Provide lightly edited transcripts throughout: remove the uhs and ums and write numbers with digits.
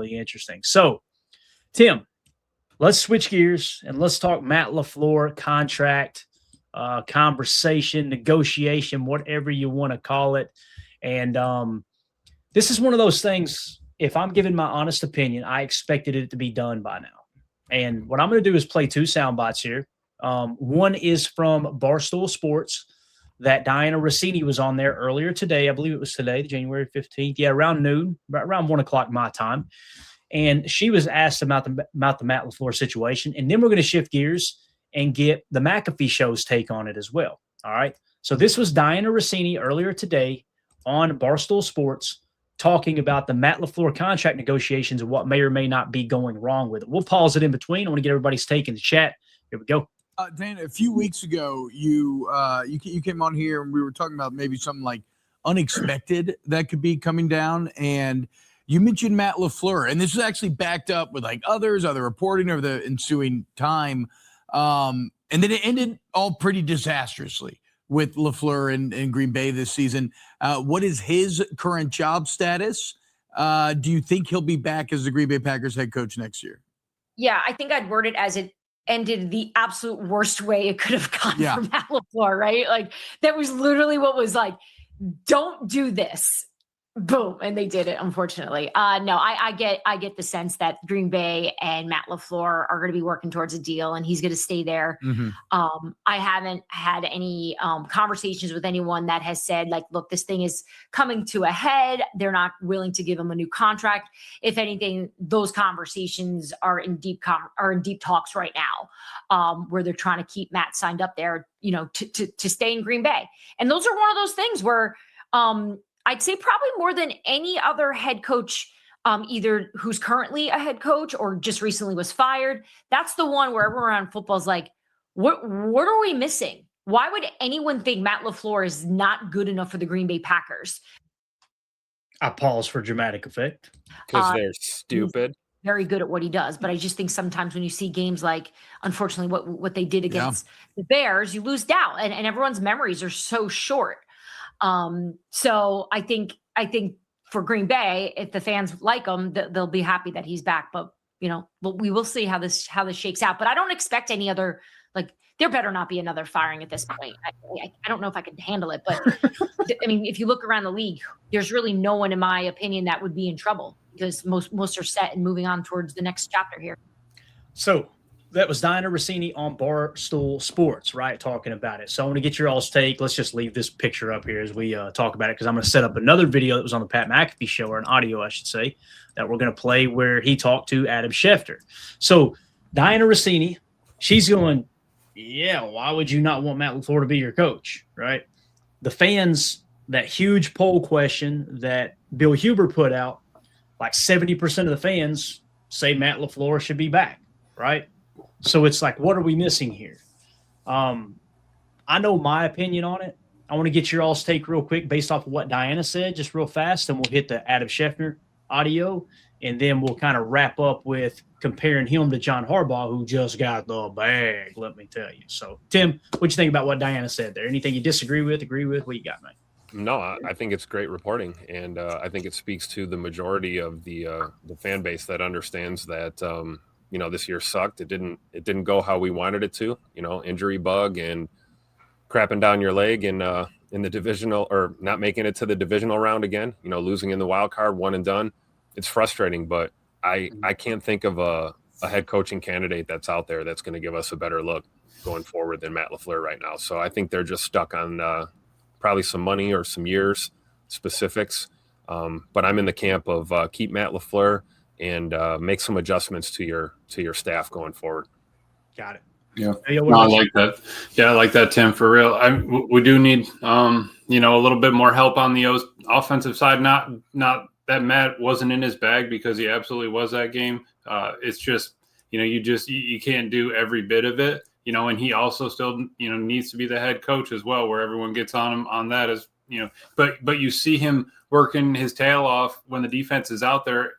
really interesting. So, Tim, let's switch gears and let's talk Matt LaFleur contract, conversation, negotiation, whatever you want to call it. And this is one of those things, if I'm giving my honest opinion, I expected it to be done by now. And what I'm going to do is play two sound bites here. One is from Barstool Sports that Diana Rossini was on there earlier today. I believe it was today, January 15th. Yeah, around noon, around 1 o'clock my time. And she was asked about the Matt LaFleur situation. And then we're going to shift gears and get the McAfee show's take on it as well. All right. So this was Diana Rossini earlier today on Barstool Sports talking about the Matt LaFleur contract negotiations and what may or may not be going wrong with it. We'll pause it in between. I want to get everybody's take in the chat. Here we go. Dan, a few weeks ago, you came on here and we were talking about maybe something like unexpected that could be coming down, and you mentioned Matt LaFleur, and this was actually backed up with like other reporting over the ensuing time, and then it ended all pretty disastrously with LaFleur in Green Bay this season. What is his current job status? Do you think he'll be back as the Green Bay Packers head coach next year? Yeah, I think I'd word it as it ended the absolute worst way it could have gone for Matt LaFleur, right? Like that was literally what was like, don't do this. Boom. And they did it, unfortunately. No, I get the sense that Green Bay and Matt LaFleur are going to be working towards a deal and he's going to stay there. Mm-hmm. I haven't had any conversations with anyone that has said like, look, this thing is coming to a head. They're not willing to give him a new contract. If anything, those conversations are in deep talks right now, where they're trying to keep Matt signed up there, to stay in Green Bay. And those are one of those things where, I'd say probably more than any other head coach, either who's currently a head coach or just recently was fired. That's the one where everyone around football is like, what are we missing? Why would anyone think Matt LaFleur is not good enough for the Green Bay Packers? I pause for dramatic effect. Because they're stupid. Very good at what he does. But I just think sometimes when you see games like, unfortunately, what they did against the Bears, you lose doubt and everyone's memories are so short. So I think for Green Bay, if the fans like him, they'll be happy that he's back. But we will see how this shakes out. But I don't expect any other, like, there better not be another firing at this point. I don't know if I could handle it, but I mean, if you look around the league, there's really no one, in my opinion, that would be in trouble because most are set and moving on towards the next chapter here. So that was Diana Rossini on Barstool Sports, right, talking about it. So I want to get your all's take. Let's just leave this picture up here as we talk about it because I'm going to set up another video that was on the Pat McAfee show, or an audio, I should say, that we're going to play where he talked to Adam Schefter. So Diana Rossini, she's going, yeah, why would you not want Matt LaFleur to be your coach, right? The fans, that huge poll question that Bill Huber put out, like 70% of the fans say Matt LaFleur should be back, right? So it's like, what are we missing here? I know my opinion on it. I want to get your all's take real quick based off of what Diana said, just real fast, and we'll hit the Adam Schefter audio, and then we'll kind of wrap up with comparing him to John Harbaugh, who just got the bag, let me tell you. So, Tim, what you think about what Diana said there? Anything you disagree with, agree with? What you got, man? No, I think it's great reporting, and I think it speaks to the majority of the fan base that understands that this year sucked. It didn't go how we wanted it to. Injury bug and crapping down your leg in the divisional, or not making it to the divisional round again. Losing in the wild card, one and done. It's frustrating, but I can't think of a head coaching candidate that's out there that's going to give us a better look going forward than Matt LaFleur right now. So I think they're just stuck on probably some money or some years specifics. But I'm in the camp of keep Matt LaFleur and make some adjustments to your staff going forward. Got it. Yeah, no, I like that. Yeah, I like that, Tim. For real, we do need a little bit more help on the offensive side. Not that Matt wasn't in his bag, because he absolutely was that game. It's just you can't do every bit of it. And he also still needs to be the head coach as well, where everyone gets on him on that as But you see him working his tail off when the defense is out there,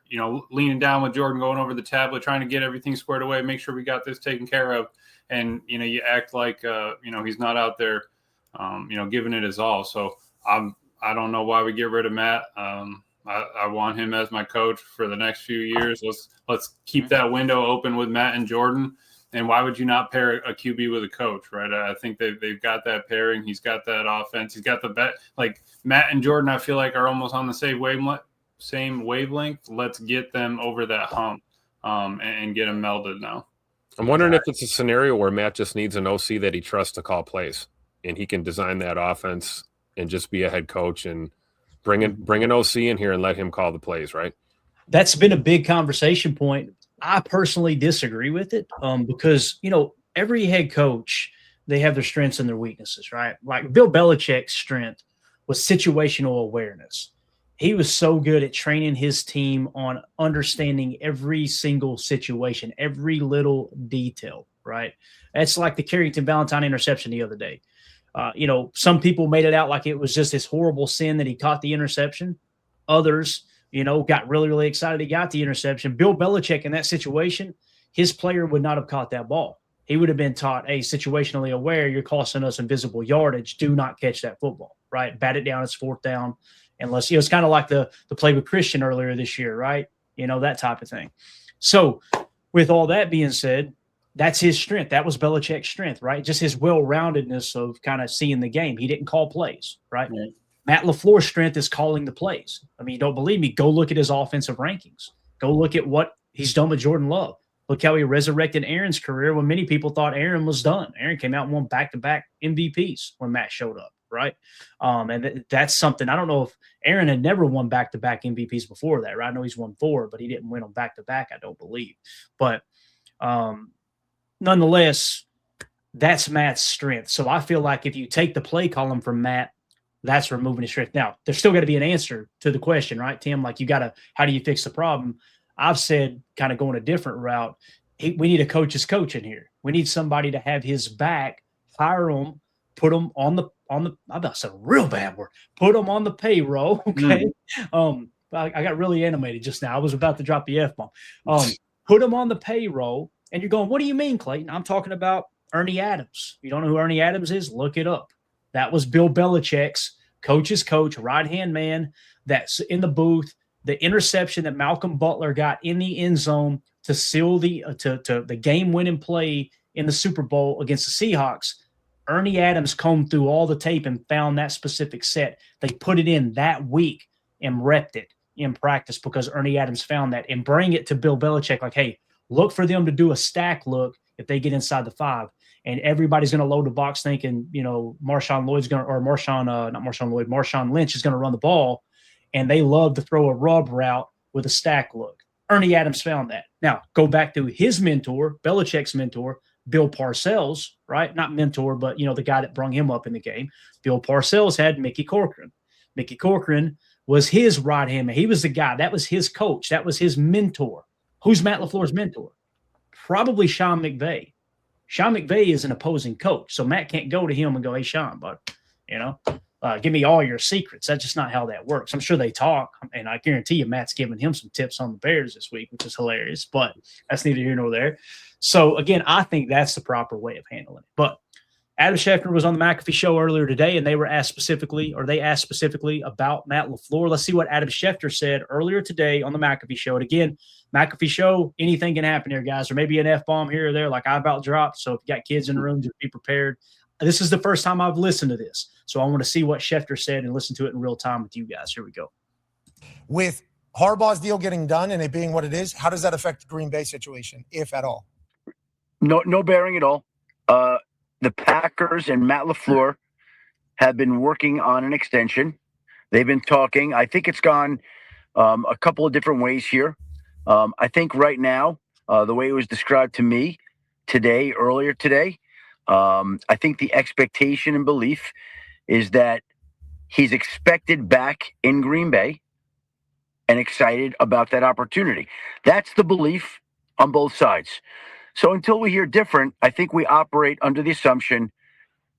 leaning down with Jordan, going over the tablet, trying to get everything squared away, make sure we got this taken care of. And, you act like, he's not out there, giving it his all. So I don't know why we get rid of Matt. I want him as my coach for the next few years. Let's keep that window open with Matt and Jordan. And why would you not pair a QB with a coach, right? I think they've got that pairing. He's got that offense. He's got the bet. Like Matt and Jordan, I feel like are almost on the same wavelength. Let's get them over that hump and get them melded now. I'm wondering if it's a scenario where Matt just needs an OC that he trusts to call plays, and he can design that offense and just be a head coach and bring an OC in here and let him call the plays, right? That's been a big conversation point. I personally disagree with it because, every head coach, they have their strengths and their weaknesses, right? Like Bill Belichick's strength was situational awareness. He was so good at training his team on understanding every single situation, every little detail, right? That's like the Carrington Valentine interception the other day. Some people made it out like it was just this horrible sin that he caught the interception. Others, got really, really excited he got the interception. Bill Belichick in that situation, his player would not have caught that ball. He would have been taught, hey, situationally aware, you're costing us invisible yardage. Do not catch that football, right? Bat it down. It's 4th down. Unless, it's kind of like the play with Christian earlier this year, right? That type of thing. So with all that being said, that's his strength. That was Belichick's strength, right? Just his well-roundedness of kind of seeing the game. He didn't call plays, right? Matt LaFleur's strength is calling the plays. I mean, you don't believe me? Go look at his offensive rankings. Go look at what he's done with Jordan Love. Look how he resurrected Aaron's career when many people thought Aaron was done. Aaron came out and won back-to-back MVPs when Matt showed up, right? And that's something. I don't know if Aaron had never won back-to-back MVPs before that, right? I know he's won 4, but he didn't win them back-to-back, I don't believe. But nonetheless, that's Matt's strength. So I feel like if you take the play column from Matt, that's removing his strength. Now, there's still got to be an answer to the question, right, Tim? Like how do you fix the problem? I've said kind of going a different route. We need a coach's coach in here. We need somebody to have his back, hire him, put him on the I'm about to say a real bad word. Put him on the payroll. Okay. I got really animated just now. I was about to drop the F-bomb. Put him on the payroll. And you're going, what do you mean, Clayton? I'm talking about Ernie Adams. You don't know who Ernie Adams is? Look it up. That was Bill Belichick's coach's coach, right-hand man that's in the booth. The interception that Malcolm Butler got in the end zone to seal the game-winning play in the Super Bowl against the Seahawks, Ernie Adams combed through all the tape and found that specific set. They put it in that week and repped it in practice because Ernie Adams found that and bring it to Bill Belichick like, hey, look for them to do a stack look if they get inside the 5. And everybody's going to load the box thinking, Marshawn Lynch is going to run the ball. And they love to throw a rub route with a stack look. Ernie Adams found that. Now, go back to his mentor, Belichick's mentor, Bill Parcells, right? Not mentor, but, the guy that brung him up in the game. Bill Parcells had Mickey Corcoran. Mickey Corcoran was his right hand man. He was the guy. That was his coach. That was his mentor. Who's Matt LaFleur's mentor? Probably Sean McVay. Sean McVay is an opposing coach. So Matt can't go to him and go, hey, Sean, bud, give me all your secrets. That's just not how that works. I'm sure they talk, and I guarantee you Matt's giving him some tips on the Bears this week, which is hilarious, but that's neither here nor there. So, again, I think that's the proper way of handling it. But Adam Schefter was on the McAfee show earlier today, and they asked specifically about Matt LaFleur. Let's see what Adam Schefter said earlier today on the McAfee show. And again, McAfee show, anything can happen here, guys. Or maybe an F-bomb here or there like I about dropped. So if you got kids in the room, just be prepared. This is the first time I've listened to this. So I want to see what Schefter said and listen to it in real time with you guys. Here we go. With Harbaugh's deal getting done and it being what it is, how does that affect the Green Bay situation, if at all? No bearing at all. The Packers and Matt LaFleur have been working on an extension. They've been talking. I think it's gone a couple of different ways here. I think right now, the way it was described to me earlier today, I think the expectation and belief is that he's expected back in Green Bay and excited about that opportunity. That's the belief on both sides. So until we hear different, I think we operate under the assumption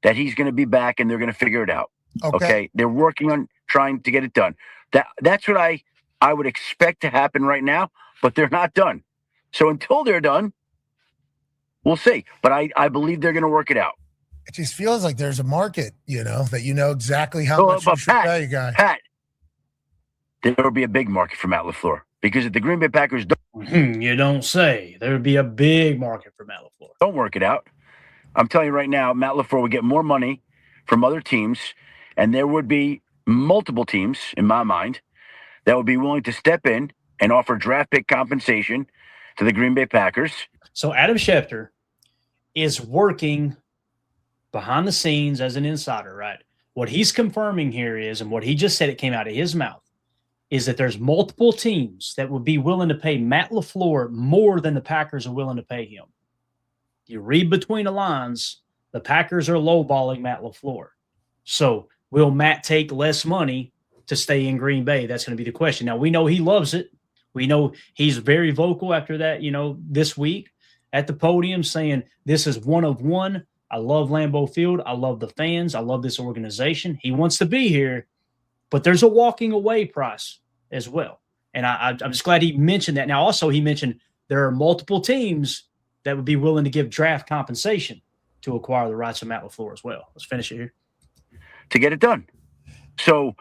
that he's going to be back and they're going to figure it out. Okay. They're working on trying to get it done. That's what I would expect to happen right now, but they're not done. So until they're done, we'll see. But I believe they're going to work it out. It just feels like there's a market, that exactly how much you should pay, guy. Pat, there will be a big market for Matt LaFleur. Because if the Green Bay Packers You don't say. There would be a big market for Matt LaFleur. don't work it out, I'm telling you right now, Matt LaFleur would get more money from other teams, and there would be multiple teams, in my mind, that would be willing to step in and offer draft pick compensation to the Green Bay Packers. So Adam Schefter is working behind the scenes as an insider, right? What he's confirming here is, and what he just said, it came out of his mouth, is that there's multiple teams that would be willing to pay Matt LaFleur more than the Packers are willing to pay him. You read between the lines, the Packers are lowballing Matt LaFleur. So will Matt take less money to stay in Green Bay? That's going to be the question. Now, we know he loves it. We know he's very vocal after that, this week at the podium saying, this is one of one. I love Lambeau Field. I love the fans. I love this organization. He wants to be here, but there's a walking away price as well. And I'm just glad he mentioned that. Now, also, he mentioned there are multiple teams that would be willing to give draft compensation to acquire the rights of Matt LaFleur as well. Let's finish it here. To get it done. So,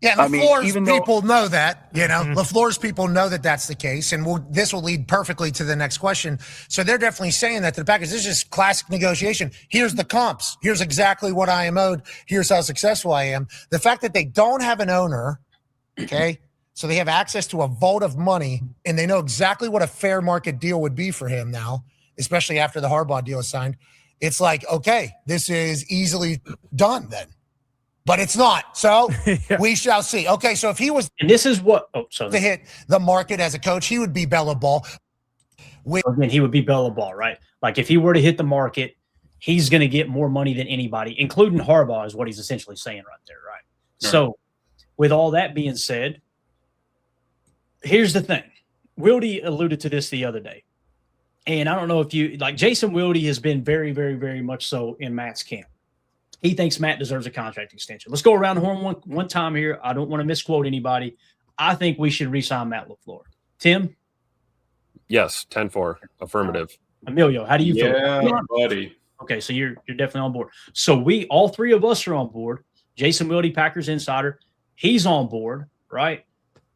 yeah, LaFleur's people know that, Mm-hmm. LaFleur's people know that that's the case. And this will lead perfectly to the next question. So they're definitely saying that to the Packers. This is just classic negotiation. Here's the comps. Here's exactly what I am owed. Here's how successful I am. The fact that they don't have an owner, okay, so they have access to a vault of money, and they know exactly what a fair market deal would be for him now, especially after the Harbaugh deal is signed. It's like, okay, this is easily done then. But it's not. So we shall see. Okay, so if he was and this is what to hit the market as a coach, he would be Bella Ball. Again, he would be Bella Ball, right? Like if he were to hit the market, he's going to get more money than anybody, including Harbaugh, is what he's essentially saying right there, right? Sure. So with all that being said, here's the thing. Wilde alluded to this the other day. And I don't know if Jason Wilde has been very, very, very much so in Matt's camp. He thinks Matt deserves a contract extension. Let's go around the horn one time here. I don't want to misquote anybody. I think we should re-sign Matt LaFleur. Tim? Yes, 10-4, affirmative. Emilio, how do you feel? Yeah, buddy. Okay, so you're definitely on board. So all three of us are on board. Jason Wilde, Packers Insider, he's on board, right?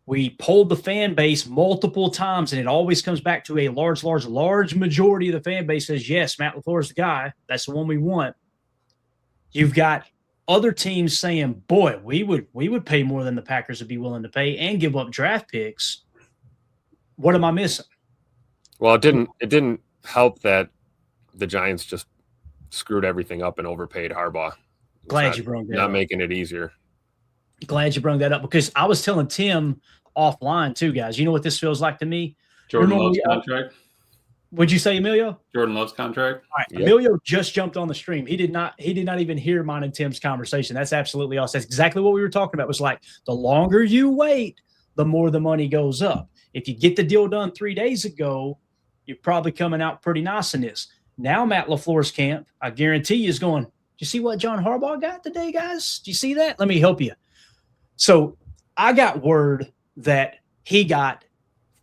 We polled the fan base multiple times, and it always comes back to a large majority of the fan base says, yes, Matt LaFleur is the guy. That's the one we want. You've got other teams saying, boy, we would pay more than the Packers would be willing to pay and give up draft picks. What am I missing? Well, it didn't help that the Giants just screwed everything up and overpaid Harbaugh. Glad you brought that up. Not making it easier. Glad you brought that up because I was telling Tim offline too, guys. You know what this feels like to me? Jordan Love's contract. Would you say, Emilio? Jordan Love's contract. All right. Yep. Emilio just jumped on the stream. He did not even hear mine and Tim's conversation. That's absolutely awesome. That's exactly what we were talking about. It was like the longer you wait, the more the money goes up. If you get the deal done 3 days ago, you're probably coming out pretty nice in this. Now Matt LaFleur's camp, I guarantee you, is going, do you see what John Harbaugh got today, guys? Do you see that? Let me help you. So I got word that he got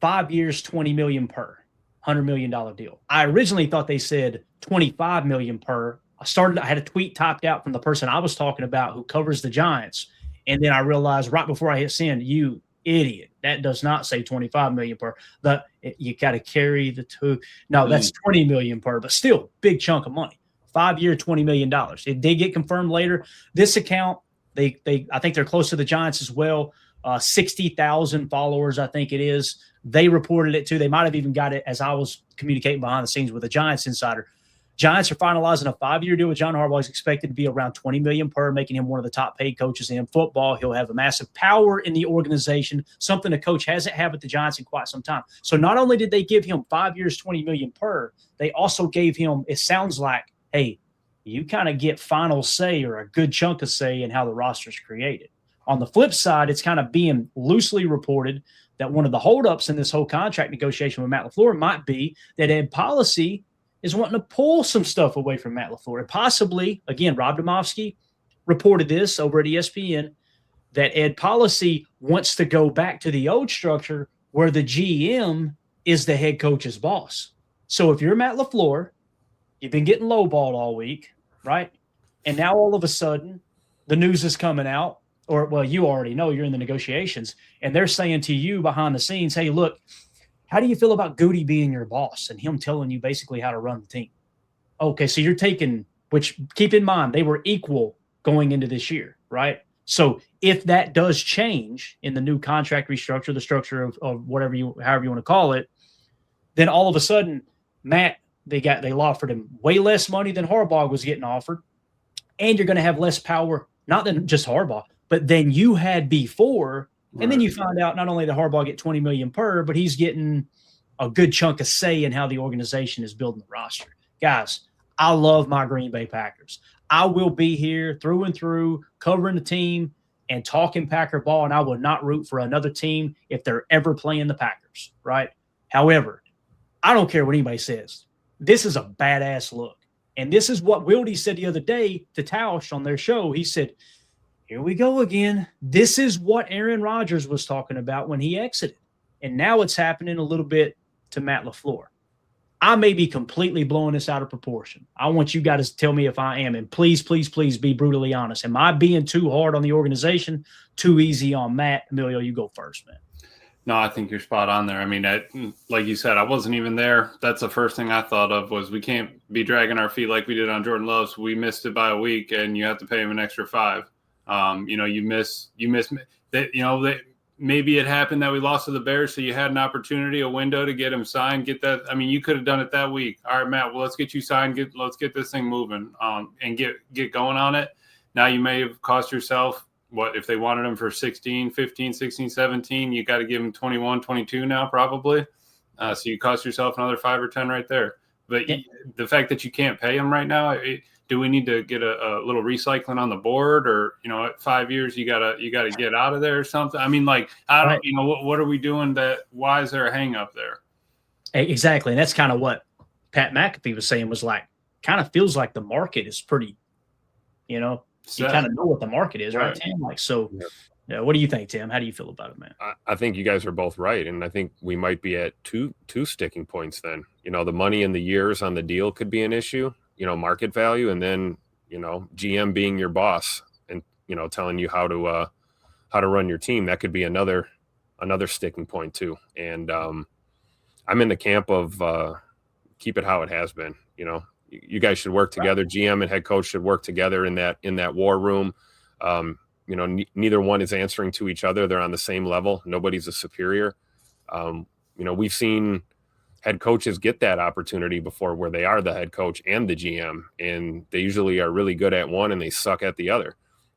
5 years, $20 million per. $100 million deal. I originally thought they said $25 million per. I had a tweet typed out from the person I was talking about who covers the Giants. And then I realized right before I hit send, you idiot, that does not say $25 million per. You got to carry the two. No, that's $20 million per, but still big chunk of money. 5 year, $20 million. It did get confirmed later. This account, I think they're close to the Giants as well. 60,000 followers, I think it is. They reported it too. They might have even got it as I was communicating behind the scenes with a Giants insider. Giants are finalizing a 5-year deal with John Harbaugh. He's expected to be around $20 million per, making him one of the top paid coaches in football. He'll have a massive power in the organization, something the coach hasn't had with the Giants in quite some time. So not only did they give him 5 years, $20 million per, they also gave him, it sounds like, hey, you kind of get final say or a good chunk of say in how the roster is created. On the flip side, it's kind of being loosely reported that one of the holdups in this whole contract negotiation with Matt LaFleur might be that Ed Policy is wanting to pull some stuff away from Matt LaFleur. And possibly, again, Rob Domofsky reported this over at ESPN, that Ed Policy wants to go back to the old structure where the GM is the head coach's boss. So if you're Matt LaFleur, you've been getting lowballed all week, right? And now all of a sudden, the news is coming out. or well, you already know you're in the negotiations, and they're saying to you behind the scenes, hey, look, how do you feel about Goody being your boss and him telling you basically how to run the team? Okay, so you're taking, which keep in mind, they were equal going into this year, right? So if that does change in the new contract restructure, the structure of whatever however you want to call it, then all of a sudden, Matt, they offered him way less money than Harbaugh was getting offered, and you're going to have less power, not than just Harbaugh, but than you had before. Right. And then you find out not only did Harbaugh get $20 million per, but he's getting a good chunk of say in how the organization is building the roster. Guys, I love my Green Bay Packers. I will be here through and through covering the team and talking Packer ball, and I will not root for another team if they're ever playing the Packers, right? However, I don't care what anybody says. This is a badass look. And this is what Wildy said the other day to Tausch on their show. He said, here we go again. This is what Aaron Rodgers was talking about when he exited. And now it's happening a little bit to Matt LaFleur. I may be completely blowing this out of proportion. I want you guys to tell me if I am. And please, please, please be brutally honest. Am I being too hard on the organization, too easy on Matt? Emilio, you go first, man. No, I think you're spot on there. I mean, like you said, I wasn't even there. That's the first thing I thought of was we can't be dragging our feet like we did on Jordan Love. So we missed it by a week, and you have to pay him an extra $5. You miss that. That maybe it happened that we lost to the Bears, so you had an opportunity, a window to get him signed, get that. I mean, you could have done it that week. All right, Matt. Well, let's get you signed. Let's get this thing moving. And get going on it. Now you may have cost yourself. What if they wanted him for 16, 15, 16, 17? You got to give him 21, 22 now probably. So you cost yourself another 5 or 10 right there. But the fact that you can't pay him right now, do we need to get a little recycling on the board, or at 5 years you gotta get out of there or something? I mean, like I don't, what are we doing? Why is there a hang up there? Exactly, and that's kind of what Pat McAfee was saying. Was like kind of feels like the market is pretty, You kind of know what the market is, right, Tim? Like, so, what do you think, Tim? How do you feel about it, man? I think you guys are both right, and I think we might be at two sticking points. Then, the money and the years on the deal could be an issue. Market value, and then GM being your boss and telling you how to run your team. That could be another sticking point too. And I'm in the camp of keep it how it has been. You guys should work together. Right. GM and head coach should work together in that war room. Neither one is answering to each other. They're on the same level. Nobody's a superior. We've seen head coaches get that opportunity before where they are the head coach and the GM, and they usually are really good at one and they suck at the other.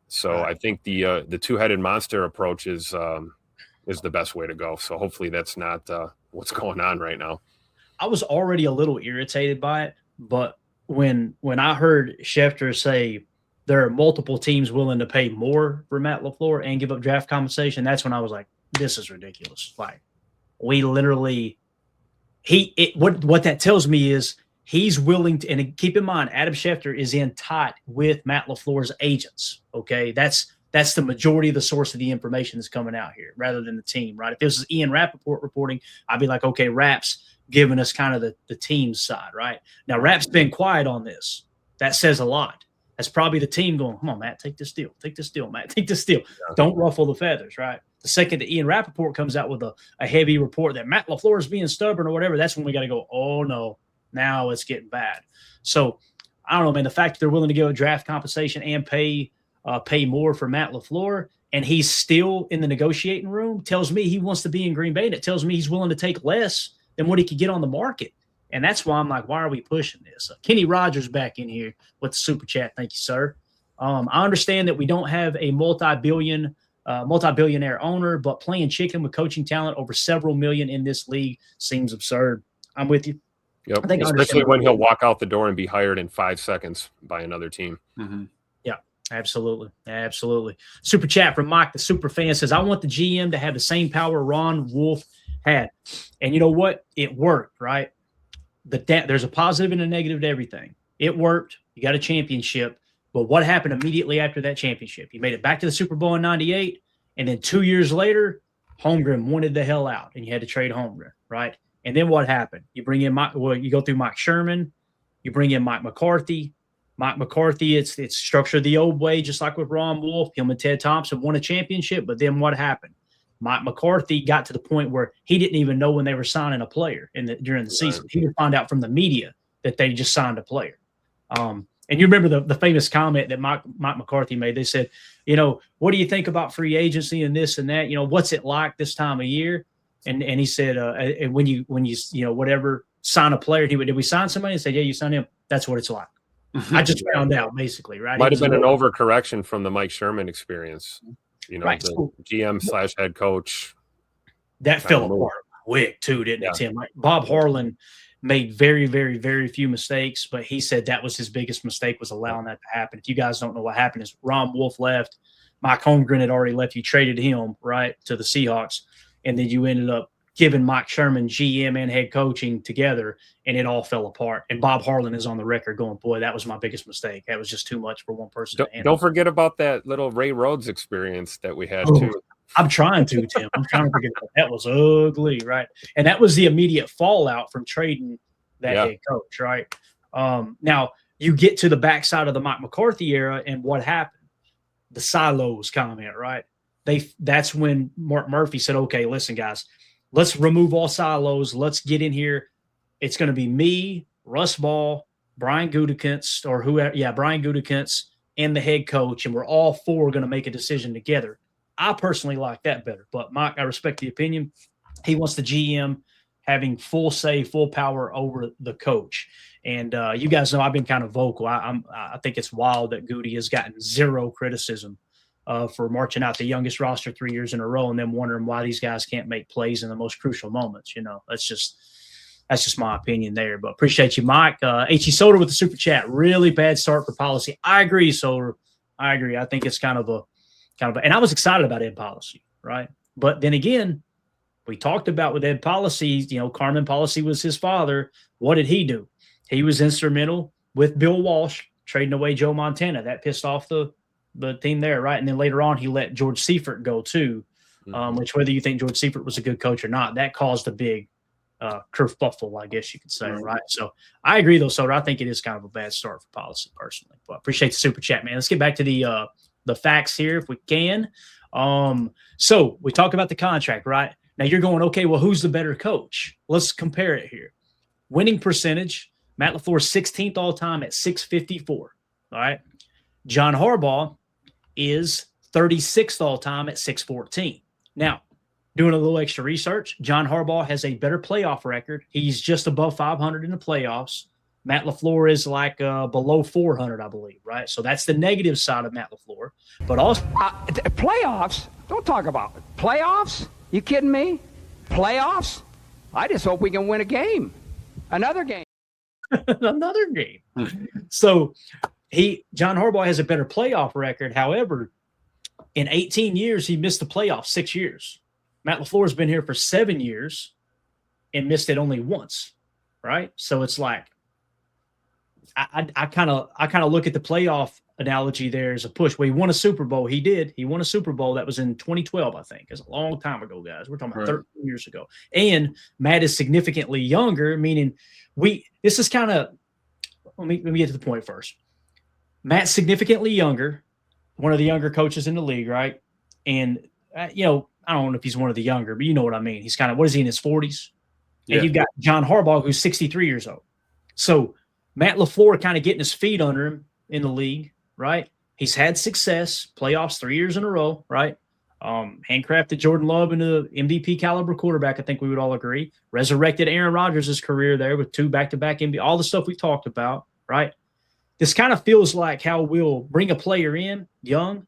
So right. I think the two-headed monster approach is the best way to go. So hopefully that's not what's going on right now. I was already a little irritated by it, but when I heard Schefter say there are multiple teams willing to pay more for Matt LaFleur and give up draft compensation, that's when I was like, this is ridiculous. Like, we literally what that tells me is he's willing to, and keep in mind, Adam Schefter is in tight with Matt LaFleur's agents. Okay. That's the majority of the source of the information that's coming out here rather than the team, right? If this is Ian Rappaport reporting, I'd be like, okay, Rapp's giving us kind of the team's side, right? Now, Rapp's been quiet on this. That says a lot. That's probably the team going, come on, Matt, take this deal. Take this deal, Matt. Take this deal. Yeah. Don't ruffle the feathers, right? The second that Ian Rappaport comes out with a heavy report that Matt LaFleur is being stubborn or whatever, that's when we got to go, oh, no, now it's getting bad. So, I don't know, man, the fact that they're willing to give a draft compensation and pay more for Matt LaFleur, and he's still in the negotiating room, tells me he wants to be in Green Bay, and it tells me he's willing to take less than what he could get on the market. And that's why I'm like, why are we pushing this? Kenny Rogers back in here with the super chat. Thank you, sir. I understand that we don't have a multi-billionaire owner, but playing chicken with coaching talent over several million in this league seems absurd. I'm with you. Yep. Especially when he'll walk out the door and be hired in 5 seconds by another team. Mm-hmm. Yeah, absolutely. Absolutely. Super chat from Mike, the super fan, says, I want the GM to have the same power Ron Wolf had. And you know what? It worked, right? There's a positive and a negative to everything. It worked. You got a championship. But what happened immediately after that championship? You made it back to the Super Bowl in 98, and then 2 years later, Holmgren wanted the hell out, and you had to trade Holmgren, right? And then what happened? You bring in you go through Mike Sherman, you bring in Mike McCarthy. Mike McCarthy, it's structured the old way, just like with Ron Wolf. Him and Ted Thompson won a championship, but then what happened? Mike McCarthy got to the point where he didn't even know when they were signing a player during the season. He would find out from the media that they just signed a player. And you remember the famous comment that Mike McCarthy made. They said, what do you think about free agency and this and that? What's it like this time of year? And he said, and when you whatever, sign a player, did we sign somebody? He said, yeah, you signed him. That's what it's like. I just found out, basically, right? Might have been an overcorrection from the Mike Sherman experience. Right. The GM / head coach. That fell apart quick too, didn't it, Tim? Like Bob Harlan made very, very, very few mistakes, but he said that was his biggest mistake, was allowing that to happen. If you guys don't know what happened, is Ron Wolf left. Mike Holmgren had already left. You traded him, right, to the Seahawks, and then you ended up giving Mike Sherman GM and head coaching together, and it all fell apart. And Bob Harlan is on the record going, boy, that was my biggest mistake. That was just too much for one person to handle. Don't forget about that little Ray Rhodes experience that we had too. I'm trying to, Tim. I'm trying to forget that was ugly, right? And that was the immediate fallout from trading that head coach, right? Now, you get to the backside of the Mike McCarthy era, and what happened? The silos comment, right? That's when Mark Murphy said, okay, listen, guys, let's remove all silos. Let's get in here. It's going to be me, Russ Ball, Brian Gutekunst, or whoever. Yeah, Brian Gutekunst and the head coach, and we're all four going to make a decision together. I personally like that better. But Mike, I respect the opinion. He wants the GM having full say, full power over the coach. And you guys know I've been kind of vocal. I think it's wild that Goody has gotten zero criticism for marching out the youngest roster 3 years in a row and then wondering why these guys can't make plays in the most crucial moments. That's just my opinion there. But appreciate you, Mike. H.E. Soder with the super chat. Really bad start for policy. I agree, Soder. I agree. I think it's kind of a and I was excited about Ed Policy, right? But then again, we talked about with Ed Policy, Carmen Policy was his father. What did he do? He was instrumental with Bill Walsh trading away Joe Montana. That pissed off the team there, right? And then later on, he let George Seifert go too, which whether you think George Seifert was a good coach or not, that caused a big kerfuffle, I guess you could say, right? So I agree, though, Soder. I think it is kind of a bad start for Policy, personally. But appreciate the super chat, man. Let's get back to the facts here if we can. So we talk about the contract, right? Now you're going, okay, well, who's the better coach? Let's compare it here. Winning percentage, Matt LaFleur 16th all-time at 654, all right? John Harbaugh is 36th all-time at 614. Now, doing a little extra research, John Harbaugh has a better playoff record. He's just above 500 in the playoffs. Matt LaFleur is like below 400, I believe, right? So that's the negative side of Matt LaFleur. But also playoffs? Don't talk about it. Playoffs? You kidding me? Playoffs? I just hope we can win a game. Another game. Another game. So John Harbaugh has a better playoff record. However, in 18 years, he missed the playoffs 6 years. Matt LaFleur has been here for 7 years and missed it only once, right? So it's like I kind of look at the playoff analogy there as a push. Well, he won a Super Bowl. He did. He won a Super Bowl. That was in 2012, I think. It's a long time ago, guys. We're talking about 13 years ago. And Matt is significantly younger, meaning this is kind of – let me get to the point first. Matt's significantly younger, one of the younger coaches in the league, right? And, I don't know if he's one of the younger, but you know what I mean. He's kind of – what is he, in his 40s? Yeah. And you've got John Harbaugh, who's 63 years old. So Matt LaFleur kind of getting his feet under him in the league, right? He's had success, playoffs 3 years in a row, right? Handcrafted Jordan Love into MVP caliber quarterback, I think we would all agree. Resurrected Aaron Rodgers' career there with 2 back-to-back MVP, all the stuff we talked about, right? This kind of feels like how we'll bring a player in young,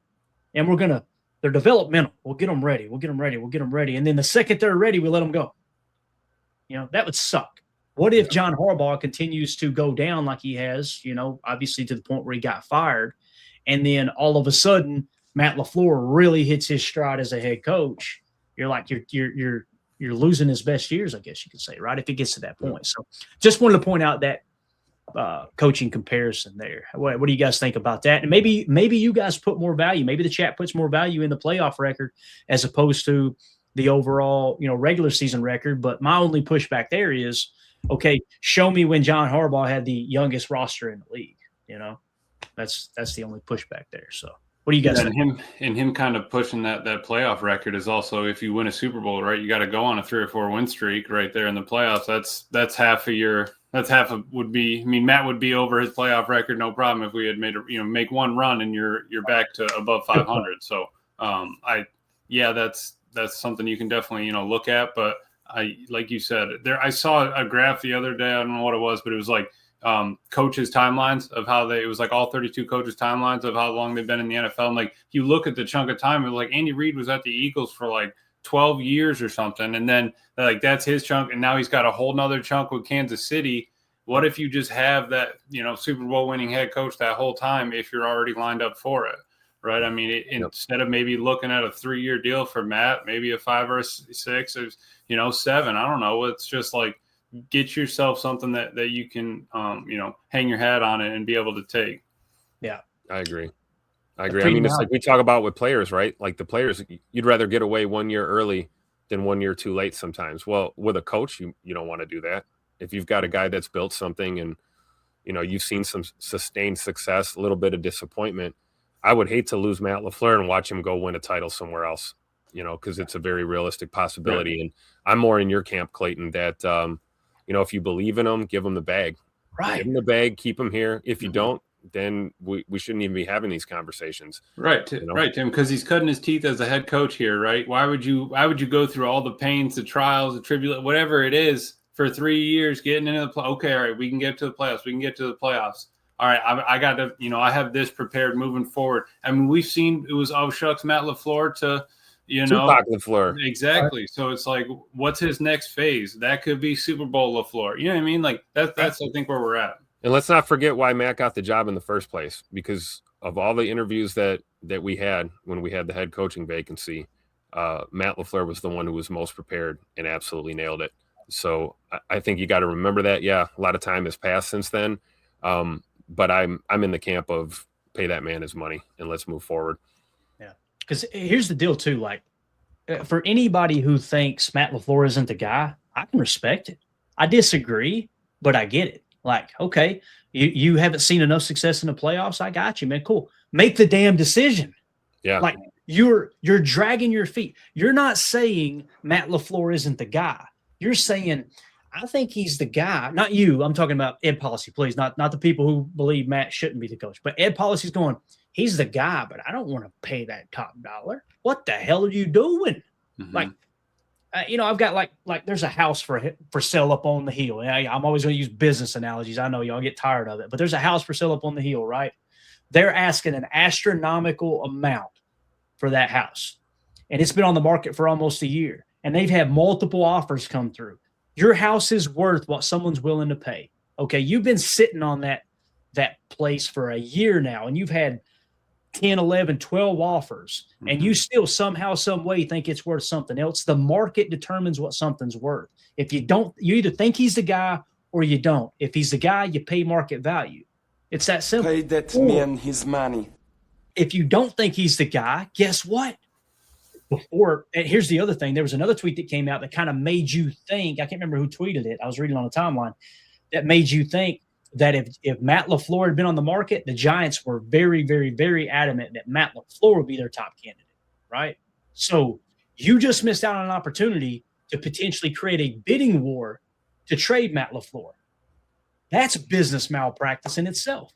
and they're developmental. We'll get them ready. We'll get them ready. And then the second they're ready, we let them go. That would suck. What if John Harbaugh continues to go down like he has, obviously to the point where he got fired, and then all of a sudden Matt LaFleur really hits his stride as a head coach? You're like you're losing his best years, I guess you could say, right? If it gets to that point. So just wanted to point out that coaching comparison there. What do you guys think about that? And maybe you guys put more value. Maybe the chat puts more value in the playoff record as opposed to the overall, regular season record. But my only pushback there is, okay, show me when John Harbaugh had the youngest roster in the league, That's the only pushback there. So what do you guys think? Him kind of pushing that playoff record is also, if you win a Super Bowl, right, you got to go on a 3 or 4 win streak right there in the playoffs. That's half of your. That's half of would be. I mean, Matt would be over his playoff record, no problem, if we had made make one run and you're back to above 500. So that's something you can definitely look at. But like you said, I saw a graph the other day. I don't know what it was, but it was like coaches' timelines of how it was like all 32 coaches' timelines of how long they've been in the NFL. And like you look at the chunk of time, it was like Andy Reid was at the Eagles for like 12 years or something. And then like that's his chunk. And now he's got a whole nother chunk with Kansas City. What if you just have that, Super Bowl winning head coach that whole time if you're already lined up for it, right? I mean, instead of maybe looking at a 3-year deal for Matt, maybe a 5 or a 6 or 7, I don't know. It's just like get yourself something that you can, hang your hat on it and be able to take. Yeah, I agree. I mean, it's like we talk about with players, right? Like the players, you'd rather get away 1 year early than 1 year too late sometimes. Well, with a coach, you don't want to do that. If you've got a guy that's built something and, you've seen some sustained success, a little bit of disappointment, I would hate to lose Matt LaFleur and watch him go win a title somewhere else, because it's a very realistic possibility. Right. And I'm more in your camp, Clayton, that, if you believe in him, give him the bag. Right. Give him the bag, keep him here. If you don't, then we shouldn't even be having these conversations. Right. Right, Tim, because he's cutting his teeth as a head coach here, right? Why would you go through all the pains, the trials, the tribulations, whatever it is for 3 years getting into the play? Okay, all right, we can get to the playoffs. All right, I got to, I have this prepared moving forward. I mean, we've seen it was, oh, shucks, Matt LaFleur to, Tupac LaFleur. Exactly. So it's like, what's his next phase? That could be Super Bowl LaFleur. You know what I mean? Like that's I think where we're at. And let's not forget why Matt got the job in the first place, because of all the interviews that we had when we had the head coaching vacancy. Matt LaFleur was the one who was most prepared and absolutely nailed it. So I think you got to remember that. Yeah, a lot of time has passed since then. But I'm in the camp of pay that man his money and let's move forward. Yeah, because here's the deal too. Like for anybody who thinks Matt LaFleur isn't the guy, I can respect it. I disagree, but I get it. Like, okay, you haven't seen enough success in the playoffs. I got you, man. Cool. Make the damn decision. Yeah. Like you're dragging your feet. You're not saying Matt LaFleur isn't the guy. You're saying, I think he's the guy. Not you. I'm talking about Ed Policy, please. Not the people who believe Matt shouldn't be the coach. But Ed Policy's going, he's the guy, but I don't want to pay that top dollar. What the hell are you doing? Mm-hmm. Like, I've got like there's a house for sale up on the hill. I'm always going to use business analogies. I know y'all get tired of it, but there's a house for sale up on the hill, right? They're asking an astronomical amount for that house. And it's been on the market for almost a year. And they've had multiple offers come through. Your house is worth what someone's willing to pay. Okay, you've been sitting on that place for a year now, and you've had 10, 11, 12 offers, and you still somehow, some way think it's worth something else. The market determines what something's worth. If you don't, you either think he's the guy or you don't. If he's the guy, you pay market value. It's that simple. Pay that man his money. If you don't think he's the guy, guess what? And here's the other thing. There was another tweet that came out that kind of made you think, I can't remember who tweeted it. I was reading on the timeline that made you think that if Matt LaFleur had been on the market, the Giants were very, very, very adamant that Matt LaFleur would be their top candidate, right? So you just missed out on an opportunity to potentially create a bidding war to trade Matt LaFleur. That's business malpractice in itself.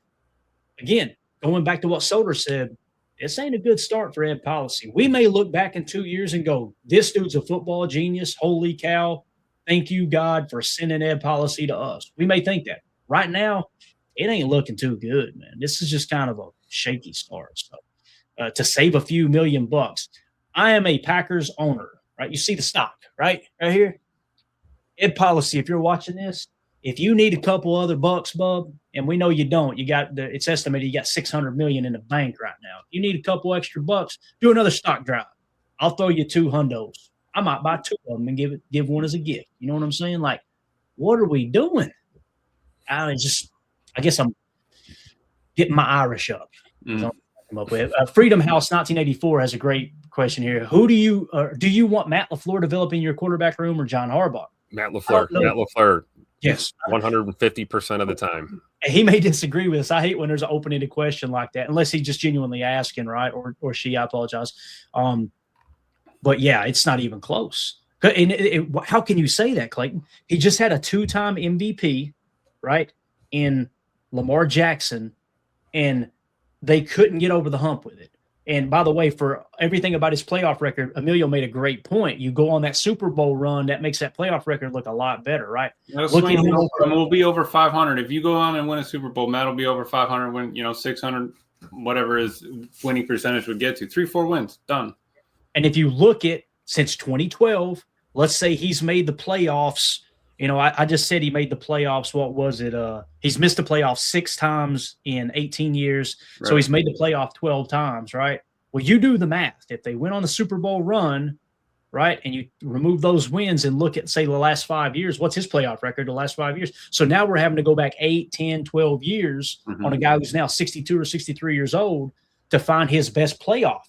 Again, going back to what Soder said, this ain't a good start for Ed Policy. We may look back in 2 years and go, this dude's a football genius. Holy cow. Thank you, God, for sending Ed Policy to us. We may think that. Right now, it ain't looking too good, man. This is just kind of a shaky start. So to save a few $1,000,000, I am a Packers owner, right? You see the stock, right here. Ed Policy, if you're watching this, if you need a couple other bucks, bub, and we know you don't, it's estimated you got $600 million in the bank right now. If you need a couple extra bucks, do another stock drive. I'll throw you 2 hundos. I might buy 2 of them and give one as a gift. You know what I'm saying? Like, what are we doing? I guess I'm getting my Irish up. Freedom House 1984 has a great question here. Who do you want Matt LaFleur developing your quarterback room or John Harbaugh? Matt LaFleur. Matt LaFleur. Yes. 150% of the time. And he may disagree with us. I hate when there's an open-ended question like that, unless he's just genuinely asking, right? Or she, I apologize. But yeah, it's not even close. And how can you say that, Clayton? He just had a 2-time MVP, right? In Lamar Jackson, and they couldn't get over the hump with it. And by the way, for everything about his playoff record, Emilio made a great point. You go on that Super Bowl run, that makes that playoff record look a lot better, right? We'll be over 500. If you go on and win a Super Bowl, Matt will be over 500. When 600, whatever his winning percentage would get to, 3-4 wins, done. And if you look at since 2012, let's say he's made the playoffs. I just said he made the playoffs. What was it? He's missed the playoffs 6 times in 18 years. Right. So he's made the playoff 12 times, right? Well, you do the math. If they went on the Super Bowl run, right, and you remove those wins and look at, say, the last 5 years, what's his playoff record the last 5 years? So now we're having to go back 8, 10, 12 years on a guy who's now 62 or 63 years old to find his best playoff.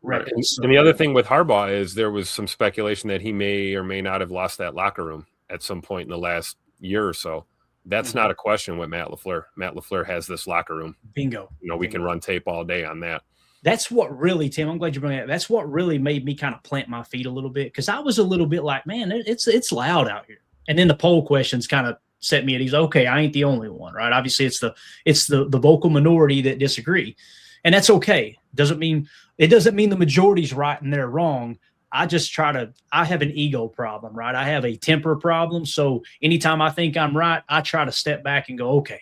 Right. And the other thing with Harbaugh is there was some speculation that he may or may not have lost that locker room at some point in the last year or so. That's not a question with Matt LaFleur. Matt LaFleur has this locker room. Bingo. We can run tape all day on that. That's what really, Tim, I'm glad you brought that. That's what really made me kind of plant my feet a little bit, because I was a little bit like, man, it's loud out here. And then the poll questions kind of set me at ease. Okay, I ain't the only one, right? Obviously, it's the vocal minority that disagree. And that's okay. It doesn't mean the majority's right and they're wrong. I have an ego problem, right? I have a temper problem. So anytime I think I'm right, I try to step back and go, okay,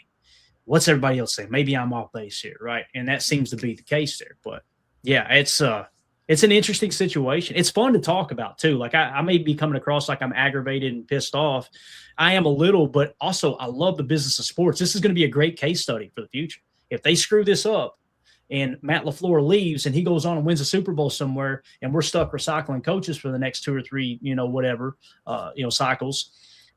what's everybody else saying? Maybe I'm off base here, right? And that seems to be the case there. But yeah, it's an interesting situation. It's fun to talk about too. Like I may be coming across like I'm aggravated and pissed off. I am a little, but also I love the business of sports. This is going to be a great case study for the future. If they screw this up, and Matt LaFleur leaves and he goes on and wins a Super Bowl somewhere, and we're stuck recycling coaches for the next 2 or 3, cycles,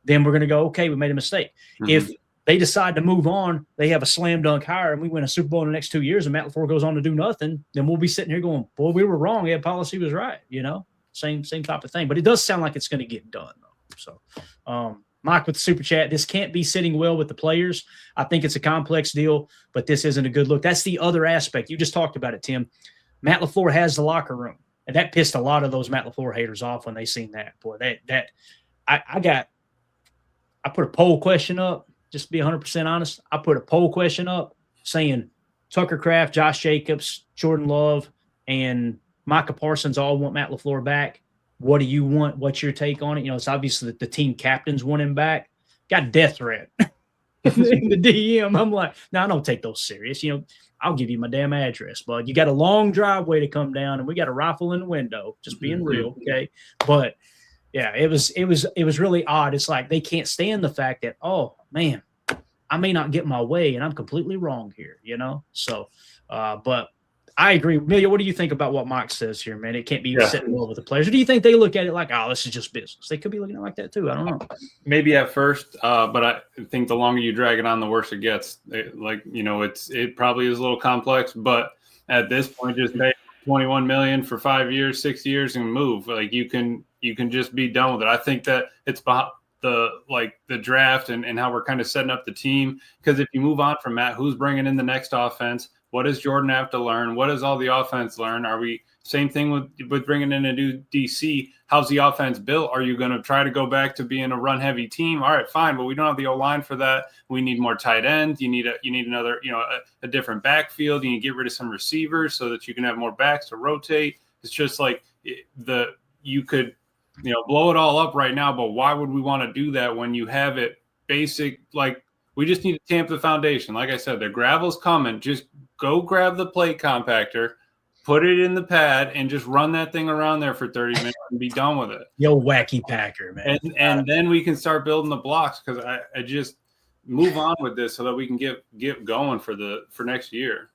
then we're going to go, okay, we made a mistake. If they decide to move on, they have a slam dunk hire, and we win a Super Bowl in the next 2 years, and Matt LaFleur goes on to do nothing, then we'll be sitting here going, boy, we were wrong. Yeah, policy was right. Same type of thing. But it does sound like it's going to get done, though. So, Mike with the super chat, this can't be sitting well with the players. I think it's a complex deal, but this isn't a good look. That's the other aspect. You just talked about it, Tim. Matt LaFleur has the locker room, and that pissed a lot of those Matt LaFleur haters off when they seen that. Boy, I put a poll question up, just to be 100% honest. I put a poll question up saying Tucker Kraft, Josh Jacobs, Jordan Love, and Micah Parsons all want Matt LaFleur back. What do you want? What's your take on it? It's obvious that the team captains want him back. Got a death threat in the DM. I'm like, no, I don't take those serious. I'll give you my damn address, bud. You got a long driveway to come down, and we got a rifle in the window. Just being real, okay? But yeah, it was really odd. It's like they can't stand the fact that, oh man, I may not get my way, and I'm completely wrong here. So, but. I agree. Amelia, what do you think about what Mike says here, man? It can't be sitting well with the players. Or do you think they look at it like, oh, this is just business? They could be looking at it like that too. I don't know. Maybe at first, but I think the longer you drag it on, the worse it gets. It probably is a little complex, but at this point, just pay $21 million for 5 years, 6 years, and move. Like you can just be done with it. I think that it's about the draft and how we're kind of setting up the team. Because if you move on from Matt, who's bringing in the next offense? What does Jordan have to learn? What does all the offense learn? Are we same thing with bringing in a new DC? How's the offense built? Are you going to try to go back to being a run heavy team? All right, fine, but we don't have the O-line for that. We need more tight ends. You need another, a different backfield. You need to get rid of some receivers so that you can have more backs to rotate. It's just like you could, blow it all up right now, but why would we want to do that when you have it basic? Like we just need to tamp the foundation. Like I said, the gravel's coming. Just go grab the plate compactor, put it in the pad, and just run that thing around there for 30 minutes and be done with it. Yo, wacky Packer, man. And then we can start building the blocks, because I just move on with this so that we can get going for next year.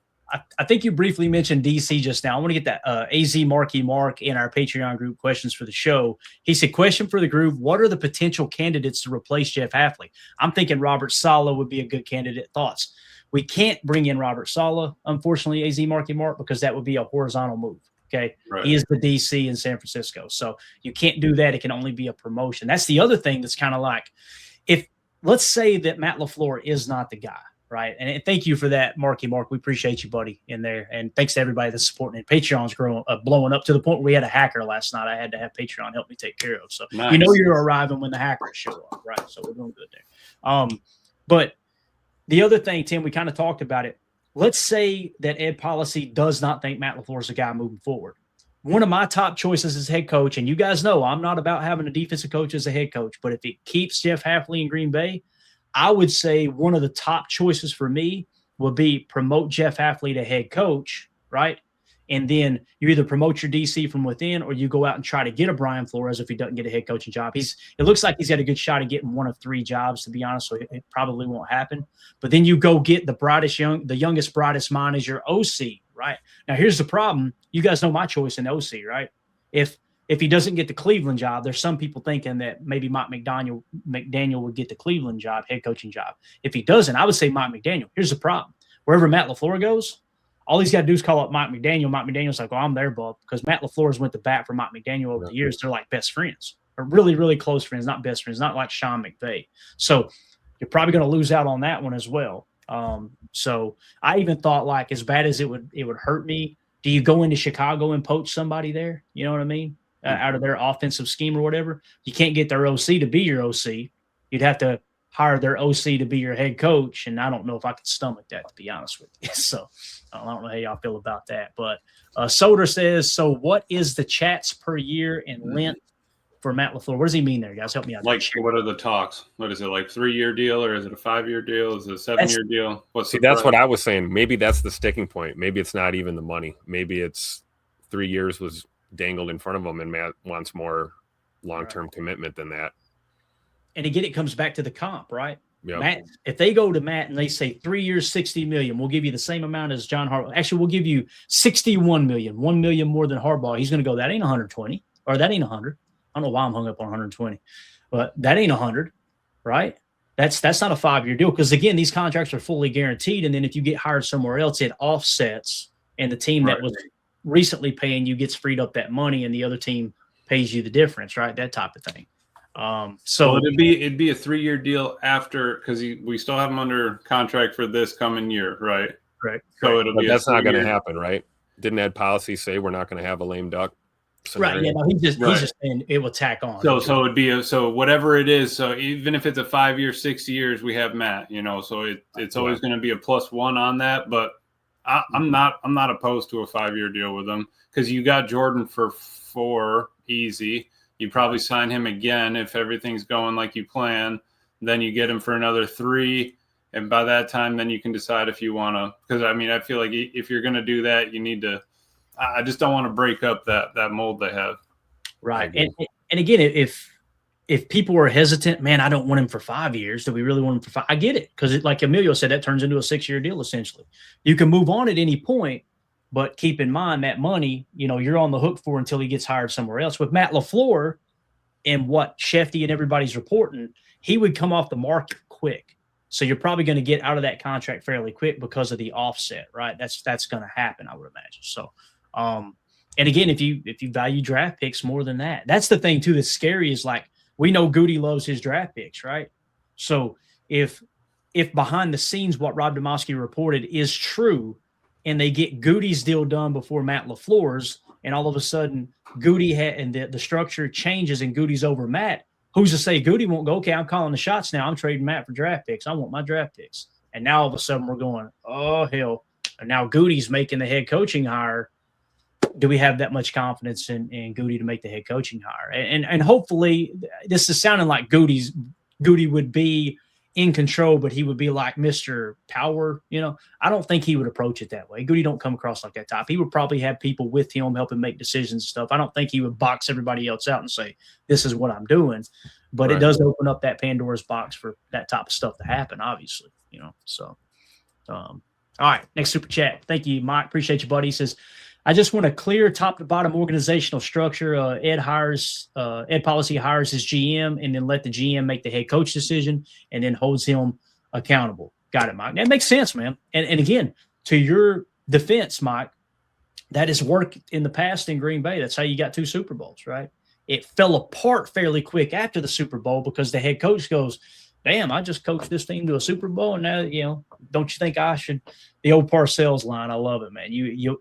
I think you briefly mentioned DC just now. I want to get that AZ Marky Mark in our Patreon group questions for the show. He said, question for the group, what are the potential candidates to replace Jeff Hafley? I'm thinking Robert Saleh would be a good candidate. Thoughts? We can't bring in Robert Saleh, unfortunately, AZ Marky Mark, because that would be a horizontal move. Okay. Right. He is the DC in San Francisco. So you can't do that. It can only be a promotion. That's the other thing that's kind of like, let's say that Matt LaFleur is not the guy, right? And thank you for that, Marky Mark. We appreciate you, buddy, in there. And thanks to everybody that's supporting it. Patreon's blowing up to the point where we had a hacker last night. I had to have Patreon help me take care of. So nice. You know you're arriving when the hackers show up, right? So we're doing good there. But the other thing, Tim, we kind of talked about it. Let's say that Ed Policy does not think Matt LaFleur is the guy moving forward. One of my top choices as head coach, and you guys know I'm not about having a defensive coach as a head coach, but if it keeps Jeff Hafley in Green Bay, I would say one of the top choices for me would be promote Jeff Hafley to head coach, right? And then you either promote your DC from within or you go out and try to get a Brian Flores if he doesn't get a head coaching job. It looks like he's got a good shot of getting one of 3 jobs, to be honest, so it probably won't happen. But then you go get the youngest, brightest mind as your OC, right? Now, here's the problem. You guys know my choice in OC, right? If he doesn't get the Cleveland job, there's some people thinking that maybe Mike McDaniel would get the Cleveland job, head coaching job. If he doesn't, I would say Mike McDaniel. Here's the problem. Wherever Matt LaFleur goes, all he's got to do is call up Mike McDaniel. Mike McDaniel's like, oh, I'm there, bub, because Matt LaFleur's went to bat for Mike McDaniel over the years. They're like best friends, or really, really close friends, not best friends, not like Sean McVay. So you're probably going to lose out on that one as well. So I even thought, like, as bad as it would hurt me, do you go into Chicago and poach somebody there? You know what I mean? Out of their offensive scheme or whatever. You can't get their OC to be your OC. You'd have to hire their OC to be your head coach, and I don't know if I could stomach that, to be honest with you. So I don't know how y'all feel about that. But Soder says, so what is the chats per year in length for Matt LaFleur? What does he mean there, guys? Help me out. Like, what are the talks? What is it, like 3-year deal, or is it a 5-year deal? Is it a 7-year deal? That's what I was saying. Maybe that's the sticking point. Maybe it's not even the money. Maybe it's 3 years was dangled in front of him, and Matt wants more long-term commitment than that. And again, it comes back to the comp, right? Yep. Matt, if they go to Matt and they say 3 years, $60 million, we'll give you the same amount as John Harbaugh. Actually, we'll give you $61 million, $1 million more than Harbaugh. He's going to go, that ain't 120, or that ain't 100. I don't know why I'm hung up on 120, but that ain't 100, right? That's not a 5-year deal, because again, these contracts are fully guaranteed. And then if you get hired somewhere else, it offsets, and the team that was recently paying you gets freed up that money, and the other team pays you the difference, right? That type of thing. So it'd be a 3-year deal after, because we still have him under contract for this coming year, right? Right. So that's not going to happen, right? Didn't Ed Policy say we're not going to have a lame duck scenario? Right. Yeah. No, he's just saying it will tack on. So it'd be whatever it is. So even if it's a 5 year, 6 years, we have Matt. So it's always going to be a +1 on that. But I'm not opposed to a 5-year deal with him, because you got Jordan for 4 easy. You probably sign him again if everything's going like you plan. Then you get him for another 3. And by that time, then you can decide if you want to. Because, I feel like if you're going to do that, you need to – I just don't want to break up that mold they have. Right. And again, if people are hesitant, man, I don't want him for 5 years. Do we really want him for 5? I get it. Because like Emilio said, that turns into a 6-year deal, essentially. You can move on at any point. But keep in mind that money, you're on the hook for until he gets hired somewhere else. With Matt LaFleur and what Schefter and everybody's reporting, he would come off the market quick. So you're probably going to get out of that contract fairly quick because of the offset, right? That's going to happen, I would imagine. So, and again, if you value draft picks more than that, that's the thing too that's scary, is like, we know Goody loves his draft picks, right? So if behind the scenes what Rob Demovsky reported is true, and they get Goody's deal done before Matt LaFleur's, and all of a sudden Goody and the structure changes and Goody's over Matt, who's to say Goody won't go, okay, I'm calling the shots now. I'm trading Matt for draft picks. I want my draft picks. And now all of a sudden we're going, oh, hell. And now Goody's making the head coaching hire. Do we have that much confidence in Goody to make the head coaching hire? And hopefully this is sounding like Goody would be in control, but he would be like Mr. Power. I don't think he would approach it that way. Goody don't come across like that type. He would probably have people with him helping make decisions and stuff. I don't think he would box everybody else out and say, this is what I'm doing. But It does open up that Pandora's box for that type of stuff to happen, obviously, So, all right, next super chat. Thank you, Mike. Appreciate you, buddy. He says, I just want a clear top to bottom organizational structure. Ed Policy hires his GM and then let the GM make the head coach decision and then holds him accountable. Got it, Mike. That makes sense, man. And again, to your defense, Mike, that has worked in the past in Green Bay. That's how you got 2 Super Bowls, right? It fell apart fairly quick after the Super Bowl because the head coach goes, damn, I just coached this team to a Super Bowl, and now, you know, don't you think I should? The old Parcells line, I love it, man.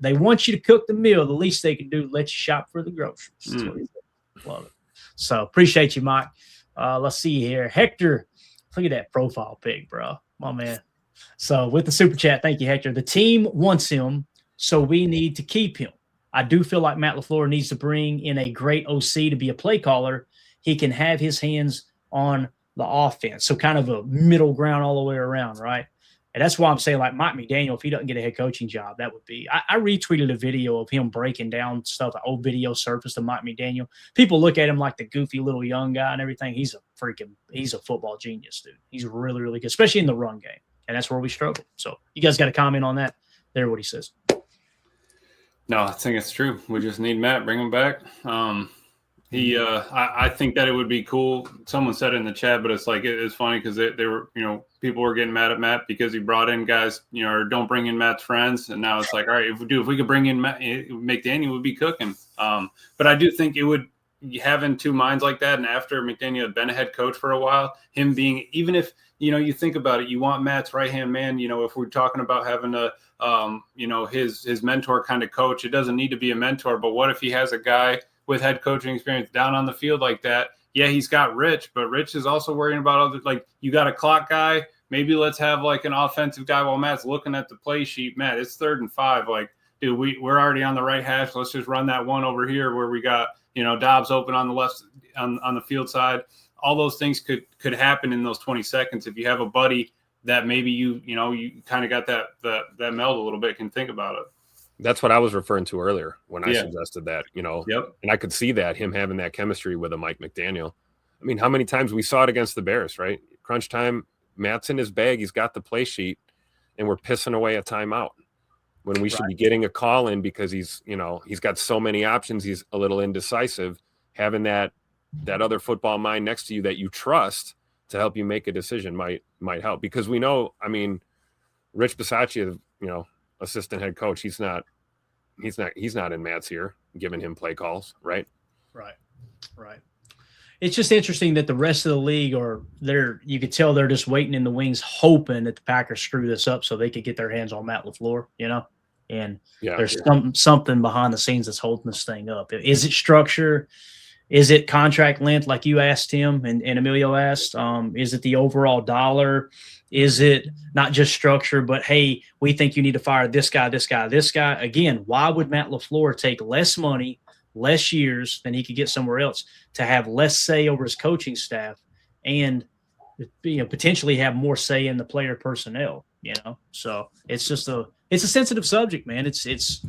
They want you to cook the meal. The least they can do, let you shop for the groceries. That's what he said. Love it. So appreciate you, Mike. Let's see here. Hector, look at that profile pic, bro. My man. So with the super chat, thank you, Hector. The team wants him, so we need to keep him. I do feel like Matt LaFleur needs to bring in a great OC to be a play caller. He can have his hands on the offense. So kind of a middle ground all the way around, right? And that's why I'm saying, like, Mike McDaniel, if he doesn't get a head coaching job, that would be – I retweeted a video of him breaking down stuff, an old video surfaced of Mike McDaniel. People look at him like the goofy little young guy and everything. He's a football genius, dude. He's really, really good, especially in the run game. And that's where we struggle. So you guys got to comment on that. There, what he says. No, I think it's true. We just need Matt. Bring him back. I think that it would be cool. Someone said it in the chat, but it's like it's funny because they were, you know, people were getting mad at Matt because he brought in guys, you know, or don't bring in Matt's friends, and now it's like, all right, if we could bring in Matt, McDaniel would be cooking. But I do think it would having two minds like that, and after McDaniel had been a head coach for a while, him being, even if, you know, you think about it, you want Matt's right hand man. You know, if we're talking about having a you know, his mentor kind of coach, it doesn't need to be a mentor, but what if he has a guy with head coaching experience down on the field like that? Yeah, he's got Rich, but Rich is also worrying about other, like, you got a clock guy. Maybe let's have like an offensive guy while Matt's looking at the play sheet. Matt, it's 3rd and 5. Like, dude, we're already on the right hash. Let's just run that one over here where we got, you know, Dobbs open on the left on the field side. All those things could happen in those 20 seconds if you have a buddy that maybe you kind of got that meld a little bit, can think about it. That's what I was referring to earlier when I suggested that, you know. Yep. And I could see that, him having that chemistry with a Mike McDaniel. I mean, how many times we saw it against the Bears, right? Crunch time, Matt's in his bag, he's got the play sheet, and we're pissing away a timeout when we should be getting a call in because he's got so many options, he's a little indecisive. Having that other football mind next to you that you trust to help you make a decision might help, because we know, I mean, Rich Bisaccia, you know, assistant head coach, he's not in Matt's ear giving him play calls, right? Right. It's just interesting that the rest of the league you could tell they're just waiting in the wings, hoping that the Packers screw this up so they could get their hands on Matt LaFleur, you know? And there's something behind the scenes that's holding this thing up. Is it structure? Is it contract length, like you asked him and Emilio asked? Is it the overall dollar? Is it not just structure, but, hey, we think you need to fire this guy, this guy, this guy? Again, why would Matt LaFleur take less money, less years than he could get somewhere else to have less say over his coaching staff and, you know, potentially have more say in the player personnel, you know? So it's just it's a sensitive subject, man. It's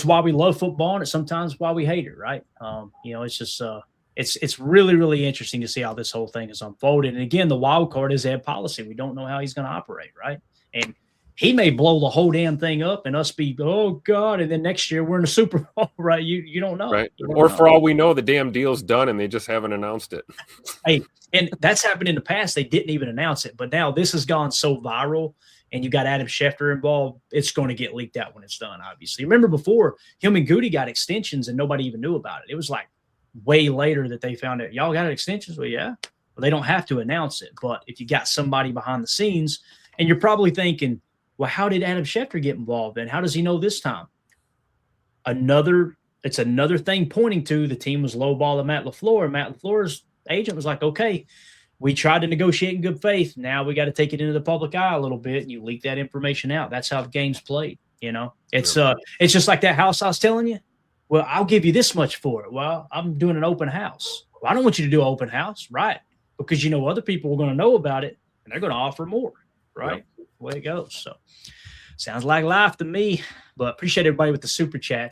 why we love football, and it's sometimes why we hate it, right? You know, it's just it's really, really interesting to see how this whole thing is unfolded. And again, the wild card is Ed policy. We don't know how he's going to operate, right? And he may blow the whole damn thing up and us be, oh God, and then next year we're in the Super Bowl, right? You don't know, right? Don't or know. For all we know, the damn deal's done and they just haven't announced it. Hey, and that's happened in the past. They didn't even announce it, but now this has gone so viral. And you got Adam Schefter involved, it's going to get leaked out when it's done, obviously. Remember before, him and Goody got extensions and nobody even knew about it. It was like way later that they found out, y'all got extensions? Well, yeah. Well, they don't have to announce it. But if you got somebody behind the scenes, and you're probably thinking, well, how did Adam Schefter get involved? And how does he know this time? It's another thing pointing to the team was lowballing Matt LaFleur. Matt LaFleur's agent was like, okay, we tried to negotiate in good faith. Now we got to take it into the public eye a little bit, and you leak that information out. That's how the game's played. You know, it's just like that house I was telling you. Well, I'll give you this much for it. Well, I'm doing an open house. Well, I don't want you to do an open house, right? Because you know other people are going to know about it, and they're going to offer more, right? Yep. The way it goes. So, sounds like life to me. But appreciate everybody with the super chats.